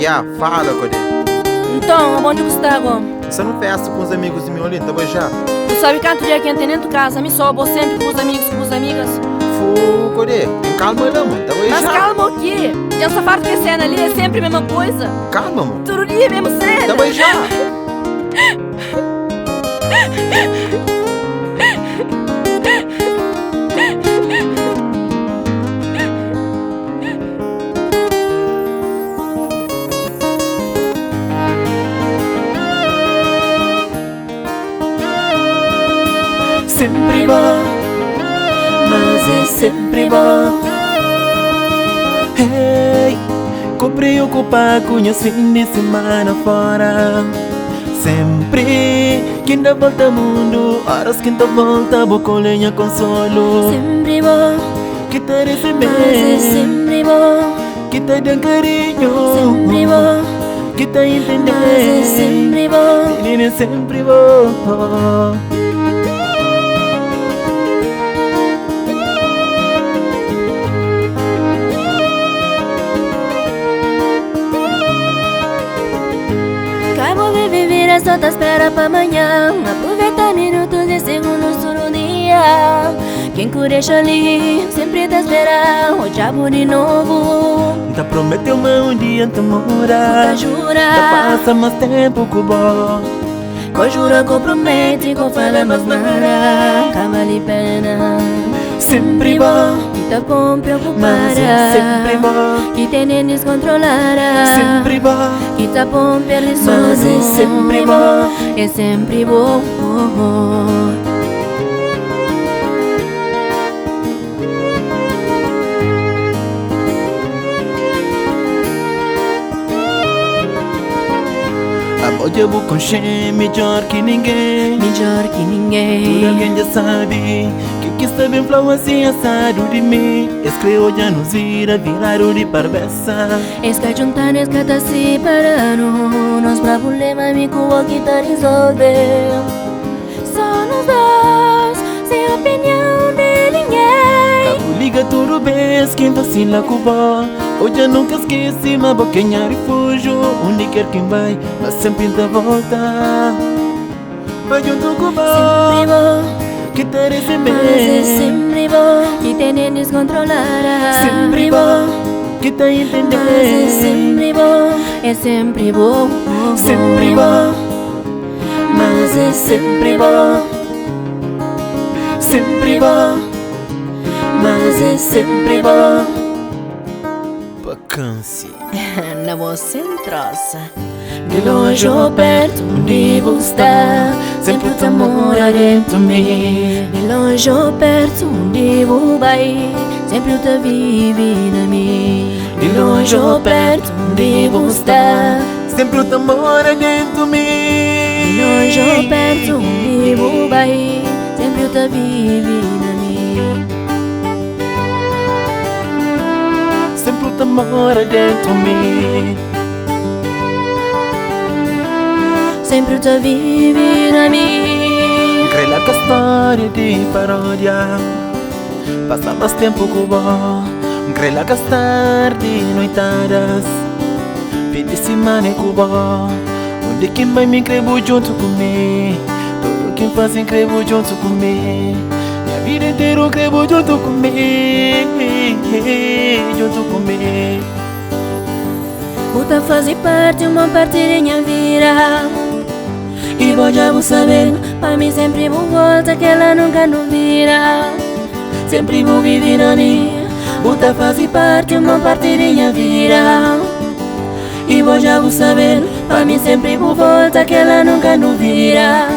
Yeah, fala, Codê. Então, onde você está agora? Você não festa com os amigos de Miolino, tá bom já? Tu sabe quanto dia que entra dentro de casa? Me sobo sempre com os amigos, com as amigas. Fu, Codê, calma lá, mano, tá bom já? Mas calma o quê? Já essa farta que cena ali é sempre a mesma coisa. Calma, mano. Todo dia é mesmo cena. Tá bom já? Sempre bom, mas é sempre bom. Hey, comprei ocupar com os fins de semana fora. Sempre que ainda volta ao mundo, horas que ainda volta, boca lenha consolo. Sempre bom, Que te receber, mas é sempre bom. que te dê carinho, Sempre bom, que te entender, mas é sempre bom. menina, é sempre bom. Acabo de viver, é só te espera pra amanhã. Aproveita minutos e segundos todo dia. Quem cureja ali, sempre te espera. O diabo de novo. Te prometeu um dia te morar. Te jura, Te passa mais tempo com o bom. conjura, compromete, com fala mas nada. Vale pena. Sempre bom, Que te bom preocupar. mas é sempre bom. Que te nem descontrolar. Sempre bom, Que te bom perder mas é sempre bom. É sempre bom. Amor de boca com cheio, melhor que ninguém. Melhor que Tudo ninguém. alguém já sabe que sabe flow assim assado de mim. Escreveu já nos viraram de parbeça. Esca juntar, esca tá separando. Nos problemas me com que tá resolver. Só nos dois, sem opinião de ninguém. Cabo liga tudo bem, quem vacila com o bom. Hoje eu nunca esqueci, mas boquinha refúgio. Onde quer quem vai, mas sempre dá volta. Vai junto com o Sempre bom, bom, que te mas é receber. sempre bom. Que tem nem descontrolar. Sempre bom, que te Mas é entender. sempre bom. É sempre bom. Sempre bom, mas é sempre bom. Sempre bom, mas é sempre bom. Vacância. Na você troça. De longe ou perto, onde você está, sempre te mora dentro de mim. De longe ou perto, onde você vai, sempre te vive na mim. De longe ou perto, onde você está, Sempre o amor é dentro de de mim. longe ou perto, onde você vai, sempre te vive na mim. Sempre o amor é dentro de mim. Sempre te vive na mim. Crela com a história de paródia. Passa mais tempo com o bom. Crela com as tardes, noitadas. Fim de semana é com o bom. Onde quem vai me increvo junto comigo. Tudo quem faz increvo junto comigo. Minha vida inteira eu crevo junto comigo. Junto comigo. Puta fazer parte, uma parte da minha vida. E vou já vou saber, pra mim sempre vou volta que ela nunca não vira. Sempre vou viver na minha. Puta fazer parte, uma parte da minha vida. E vou já vou saber, pra mim sempre vou volta que ela nunca não vira.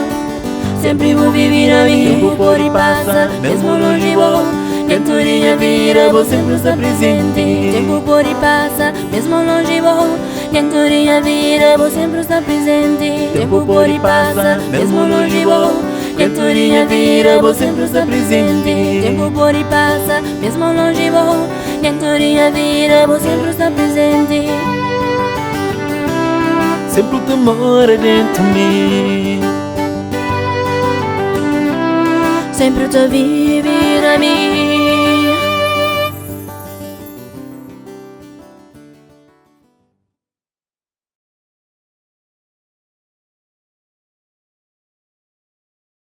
Sempre vou viver na minha. Tempo por e passa, mesmo longe vou. Dentro da minha vida vou sempre estar presente. Tempo por e passa, mesmo longe vou. Dentro da minha vida vou sempre estar presente. Tempo por e passa, mesmo longe vou. Dentro da minha vida vou sempre estar presente. Tempo por e passa, mesmo longe vou. Dentro da minha vida vou sempre estar presente. Sempre o amor é dentro de mim. Sempre te vive na mim.